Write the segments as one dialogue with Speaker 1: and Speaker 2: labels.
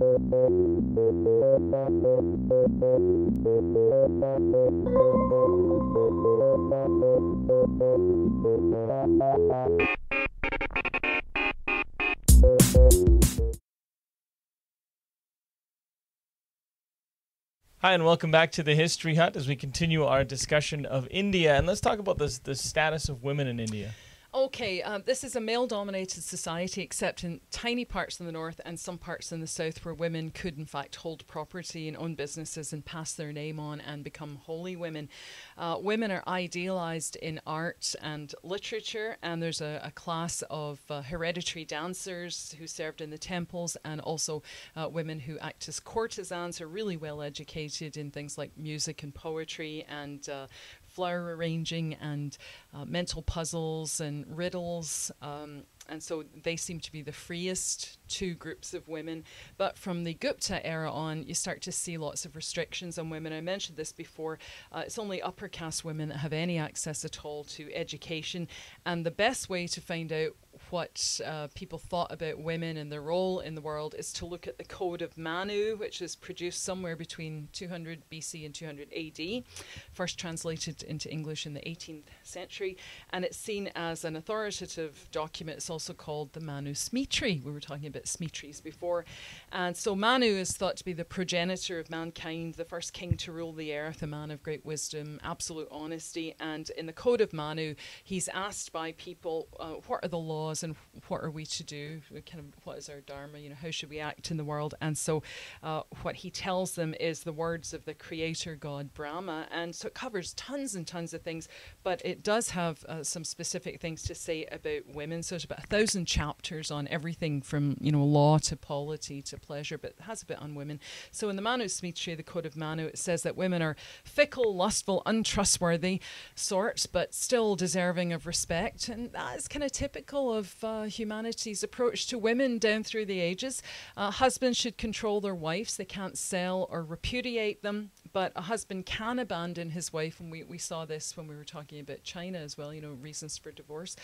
Speaker 1: Hi, and welcome back to the History Hut as we continue our discussion of India. And let's talk about the status of women in India.
Speaker 2: Okay, this is a male-dominated society, except in tiny parts in the north and some parts in the south where women could, in fact, hold property and own businesses and pass their name on and become holy women. Women are idealized in art and literature, and there's a class of hereditary dancers who served in the temples, and also women who act as courtesans, who are really well educated in things like music and poetry and flower arranging and mental puzzles and riddles. And so they seem to be the freest two groups of women. But from the Gupta era on, you start to see lots of restrictions on women. I mentioned this before. It's only upper caste women that have any access at all to education. And the best way to find out what people thought about women and their role in the world is to look at the Code of Manu, which is produced somewhere between 200 BC and 200 AD, first translated into English in the 18th century, and it's seen as an authoritative document. It's also called the Manu Smriti. We were talking about Smritris before. And so Manu is thought to be the progenitor of mankind, the first king to rule the earth, a man of great wisdom, absolute honesty. And in the Code of Manu, he's asked by people, what are the laws and what are we to do? What is our dharma? How should we act in the world? And so what he tells them is the words of the creator god Brahma. And so it covers tons and tons of things, but it does have some specific things to say about women. So there's about 1,000 chapters on everything from law to polity to pleasure, but it has a bit on women. So in the Manu Smriti, the Code of Manu, it says that women are fickle, lustful, untrustworthy sorts, but still deserving of respect. And that is kind of typical of humanity's approach to women down through the ages. Husbands should control their wives. They can't sell or repudiate them, but a husband can abandon his wife, and we saw this when we were talking about China as well, reasons for divorce.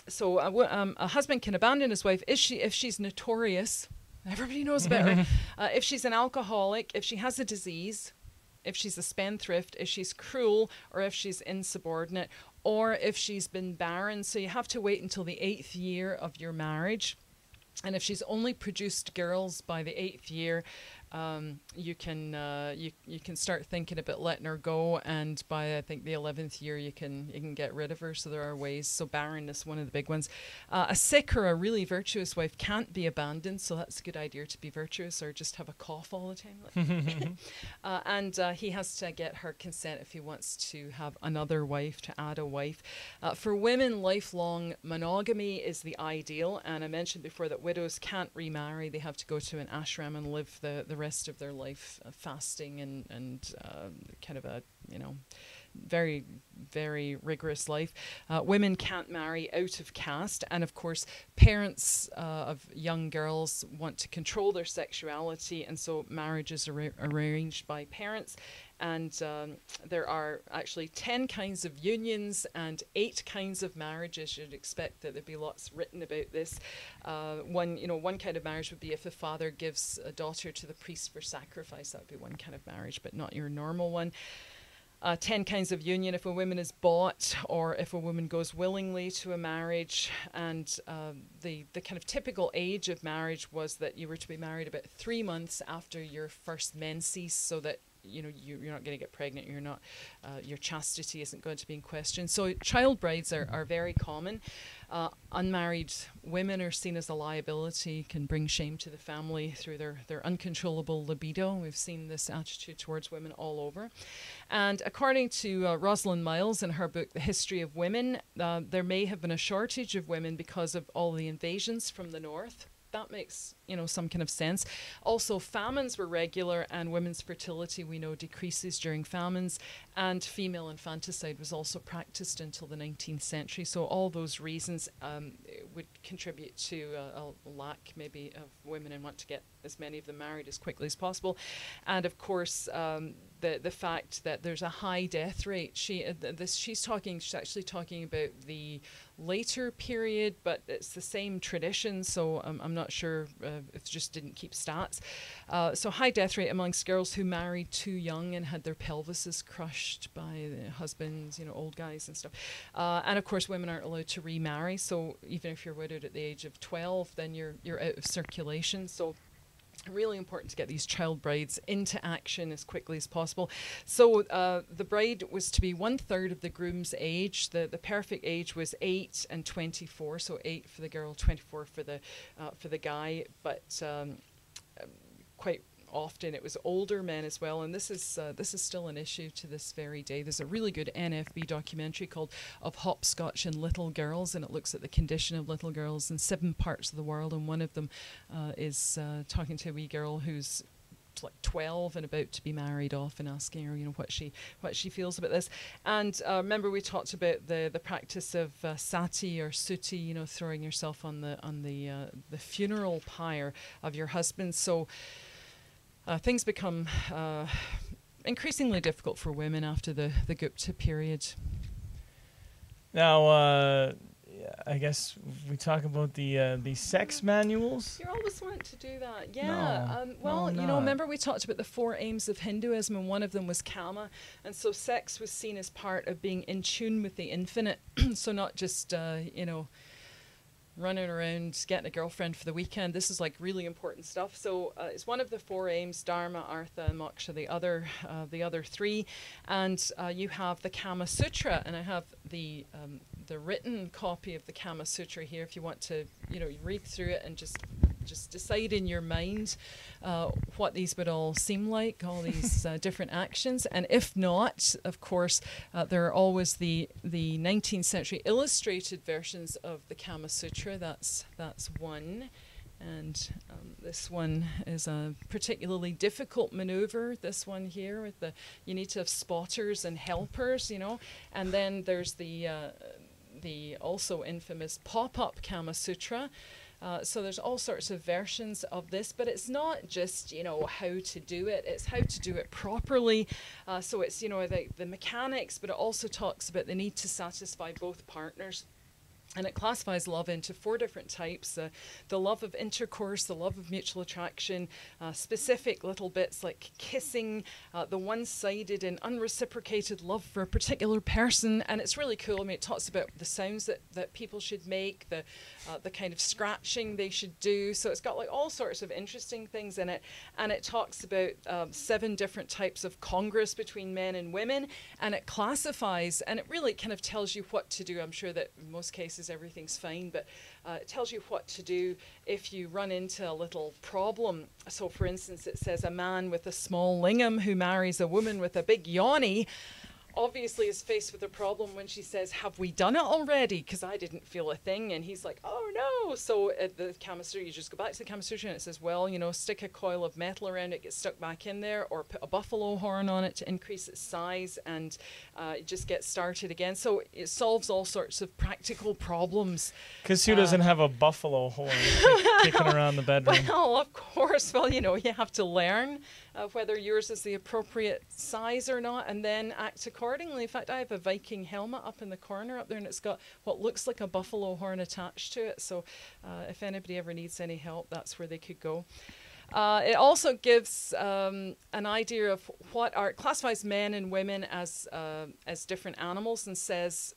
Speaker 2: So a husband can abandon his wife if she's notorious. Everybody knows about her. If she's an alcoholic, if she has a disease, if she's a spendthrift, if she's cruel, or if she's insubordinate, or if she's been barren. So you have to wait until the 8th year of your marriage. And if she's only produced girls by the 8th year, you can start thinking about letting her go, and by I think the 11th year you can get rid of her. So there are ways. So barrenness, one of the big ones. A sick or a really virtuous wife can't be abandoned, so that's a good idea to be virtuous or just have a cough all the time. And he has to get her consent if he wants to have another wife, to add a wife. For women, lifelong monogamy is the ideal, and I mentioned before that widows can't remarry. They have to go to an ashram and live the rest of their life fasting and kind of a very, very rigorous life. Women can't marry out of caste, and of course parents of young girls want to control their sexuality, and so marriages are arranged by parents. And there are actually 10 kinds of unions and 8 kinds of marriages. You'd expect that there'd be lots written about this. One kind of marriage would be if a father gives a daughter to the priest for sacrifice. That would be one kind of marriage, but not your normal one. 10 kinds of union if a woman is bought or if a woman goes willingly to a marriage. And the kind of typical age of marriage was that you were to be married about 3 months after your first menses, so that you're not going to get pregnant, you're not, your chastity isn't going to be in question. So child brides are very common. Unmarried women are seen as a liability, can bring shame to the family through their uncontrollable libido. We've seen this attitude towards women all over. And according to Rosalind Miles in her book, The History of Women, there may have been a shortage of women because of all the invasions from the north. That makes, some kind of sense. Also, famines were regular, and women's fertility, we know, decreases during famines, and female infanticide was also practiced until the 19th century. So all those reasons would contribute to a lack, maybe, of women, and want to get as many of them married as quickly as possible. And of course, the fact that there's a high death rate. She's actually talking about the later period, but it's the same tradition, so I'm not sure if it just didn't keep stats. So high death rate amongst girls who married too young and had their pelvises crushed by the husbands, old guys and stuff. And of course, women aren't allowed to remarry, so even if you're widowed at the age of 12, then you're out of circulation. So really important to get these child brides into action as quickly as possible. So the bride was to be 1/3 of the groom's age. The perfect age was 8 and 24. So 8 for the girl, 24 for the guy. But quite often it was older men as well, and this is still an issue to this very day. There's a really good NFB documentary called Of Hopscotch and Little Girls, and it looks at the condition of little girls in 7 parts of the world, and one of them is talking to a wee girl who's like 12 and about to be married off, and asking her what she feels about this. And remember we talked about the practice of sati or suti, throwing yourself on the funeral pyre of your husband. So things become increasingly difficult for women after the Gupta period.
Speaker 1: Now, I guess we talk about the sex manuals.
Speaker 2: You always want to do that, yeah.
Speaker 1: No,
Speaker 2: remember we talked about the 4 aims of Hinduism, and one of them was kama, and so sex was seen as part of being in tune with the infinite. So not just running around getting a girlfriend for the weekend. This is like really important stuff. So it's one of the 4 aims: dharma, artha, and moksha, the other 3. And you have the Kama Sutra, and I have the written copy of the Kama Sutra here if you want to read through it and just decide in your mind what these would all seem like, all these different actions. And if not, of course, there are always the 19th century illustrated versions of the Kama Sutra. That's one. And this one is a particularly difficult maneuver. This one here with you need to have spotters and helpers, And then there's the also infamous pop-up Kama Sutra. So there's all sorts of versions of this, but it's not just, how to do it, it's how to do it properly. So it's, the mechanics, but it also talks about the need to satisfy both partners. And it classifies love into 4 different types: the love of intercourse, the love of mutual attraction, specific little bits like kissing, the one-sided and unreciprocated love for a particular person. And it's really cool. I mean, it talks about the sounds that people should make, the kind of scratching they should do. So it's got like all sorts of interesting things in it. And it talks about 7 different types of congress between men and women. And it classifies, and it really kind of tells you what to do. I'm sure that in most cases everything's fine, but it tells you what to do if you run into a little problem. So for instance, it says a man with a small lingam who marries a woman with a big yoni obviously is faced with a problem when she says, "Have we done it already? Because I didn't feel a thing." And he's like, "Oh no." So at the Kama Sutra, you just go back to the Kama Sutra, and it says, well, stick a coil of metal around it, get stuck back in there, or put a buffalo horn on it to increase its size, and just get started again. So it solves all sorts of practical problems.
Speaker 1: Because who doesn't have a buffalo horn kicking around the bedroom?
Speaker 2: Well, of course. Well, you have to learn whether yours is the appropriate size or not, and then act accordingly. In fact, I have a Viking helmet up in the corner up there, and it's got what looks like a buffalo horn attached to it. So if anybody ever needs any help, that's where they could go. It also gives an idea of classifies men and women as different animals, and says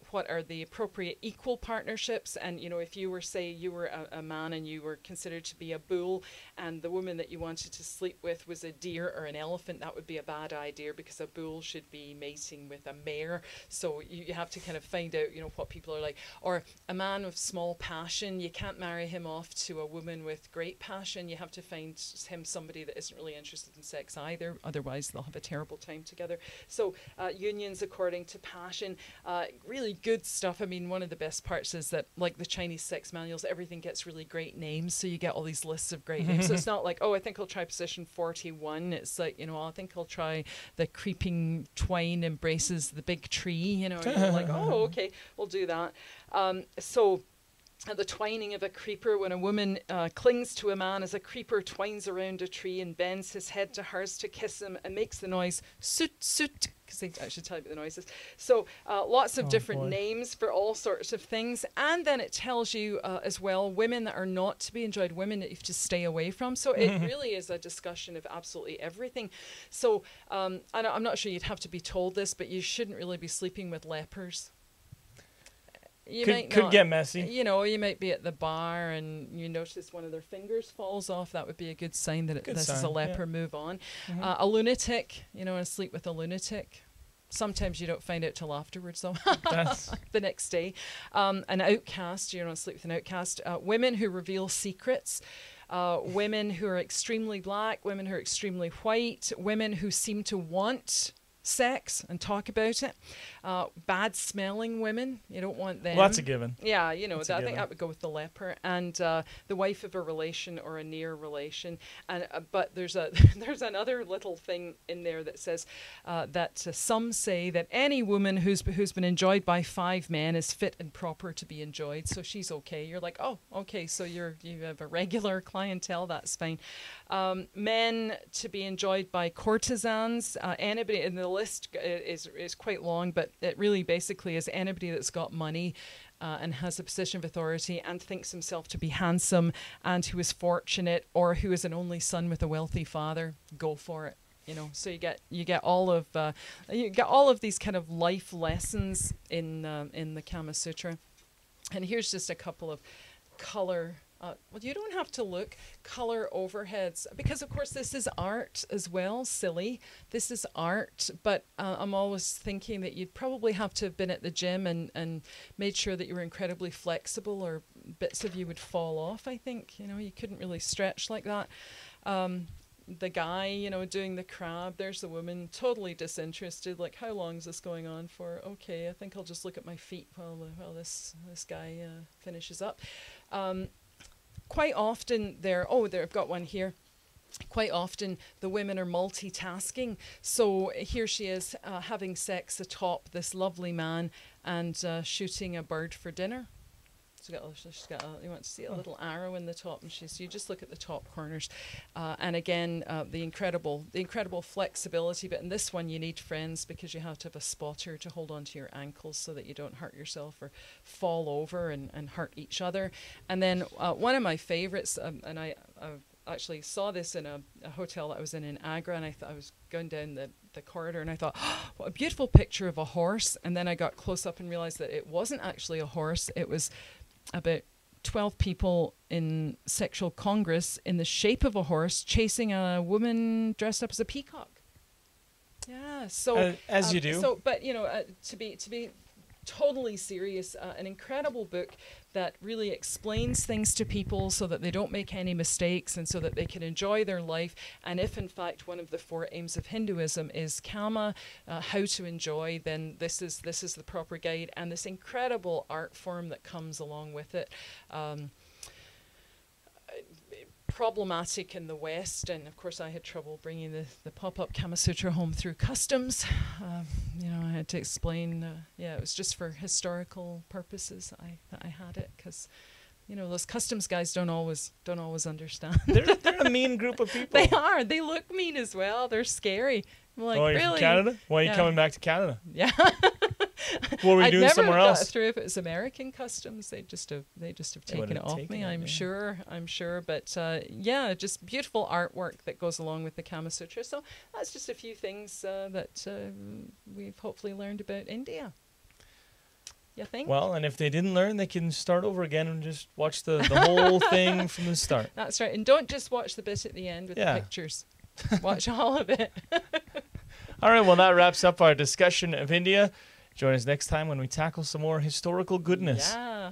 Speaker 2: what are the appropriate equal partnerships. And if you were, say you were a man and you were considered to be a bull, and the woman that you wanted to sleep with was a deer or an elephant, that would be a bad idea, because a bull should be mating with a mare. So you have to kind of find out what people are like. Or a man with small passion, you can't marry him off to a woman with great passion. You have to find him somebody that isn't really interested in sex either, otherwise they'll have a terrible time together. So unions according to passion, really good stuff. I mean, one of the best parts is that, like the Chinese sex manuals, everything gets really great names. So you get all these lists of great names. So it's not like, oh, I think I'll try position 41. It's like, I think I'll try the creeping twine embraces the big tree. You're like, oh, okay, we'll do that. So the twining of a creeper, when a woman clings to a man as a creeper twines around a tree and bends his head to hers to kiss him and makes the noise soot soot because they actually tell you about the noises. So lots of different names for all sorts of things. And then it tells you as well, women that are not to be enjoyed, women that you have to stay away from. So it really is a discussion of absolutely everything. So and I'm not sure you'd have to be told this, but you shouldn't really be sleeping with lepers. You
Speaker 1: could get messy.
Speaker 2: You know, you might be at the bar and you notice one of their fingers falls off. That would be a good sign that this is a leper. Move on. A lunatic, you know, and sleep with a lunatic. Sometimes you don't find out till afterwards, though. The next day. An outcast, you don't sleep with an outcast. Women who reveal secrets. Women who are extremely black. Women who are extremely white. Women who seem to want sex and talk about it. Bad smelling women, you don't want them.
Speaker 1: Well, that's a given.
Speaker 2: Yeah, you know, I think that would go with the leper. And the wife of a relation or a near relation. And but there's another little thing in there that says that some say that any woman who's been enjoyed by 5 men is fit and proper to be enjoyed, so she's okay. You're like, oh, okay, so you have a regular clientele, that's fine. Men to be enjoyed by courtesans. Anybody in the list is quite long, but it really basically is anybody that's got money and has a position of authority and thinks himself to be handsome and who is fortunate or who is an only son with a wealthy father. Go for it. You know, so you get all of these kind of life lessons in the Kama Sutra. And here's just a couple of color. Well, you don't have to look. Color overheads, because of course this is art as well. Silly, this is art, but I'm always thinking that you'd probably have to have been at the gym and made sure that you were incredibly flexible, or bits of you would fall off. I think, you know, you couldn't really stretch like that. The guy, you know, doing the crab, there's the woman, totally disinterested, like, how long is this going on for? Okay, I think I'll just look at my feet while this guy finishes up. Quite often I've got one here. Quite often the women are multitasking. So here she is having sex atop this lovely man and shooting a bird for dinner. You want to see a little arrow in the top, and you just look at the top corners. And again, the incredible flexibility. But in this one, you need friends, because you have to have a spotter to hold onto your ankles so that you don't hurt yourself or fall over and hurt each other. And then one of my favorites, and I actually saw this in a hotel that I was in Agra, and I was going down the corridor, and I thought, oh, what a beautiful picture of a horse. And then I got close up and realized that it wasn't actually a horse. It was about 12 people in sexual congress in the shape of a horse chasing a woman dressed up as a peacock. Yeah, so
Speaker 1: as you do.
Speaker 2: So, but you know, to be totally serious, an incredible book that really explains things to people so that they don't make any mistakes and so that they can enjoy their life. And if in fact one of the 4 aims of Hinduism is kama, how to enjoy, then this is the proper guide, and this incredible art form that comes along with it. Problematic in the West, and of course I had trouble bringing the pop-up Kama Sutra home through customs. You know, I had to explain. Yeah, it was just for historical purposes. I had it because, you know, those customs guys don't always understand.
Speaker 1: They're a mean group of people.
Speaker 2: They are. They look mean as well. They're scary. I'm like,
Speaker 1: you're
Speaker 2: really?
Speaker 1: From Canada? Why are you coming back to Canada?
Speaker 2: Yeah.
Speaker 1: What were you doing somewhere else?
Speaker 2: I'd never got through if it was American customs. They'd just have taken it off me. I'm sure. But yeah, just beautiful artwork that goes along with the Kama Sutra. So that's just a few things that we've hopefully learned about India. You think?
Speaker 1: Well, and if they didn't learn, they can start over again and just watch the whole thing from the start.
Speaker 2: That's right. And don't just watch the bit at the end with the pictures. Watch all of it.
Speaker 1: All right, well, that wraps up our discussion of India. Join us next time when we tackle some more historical goodness.
Speaker 2: Yeah.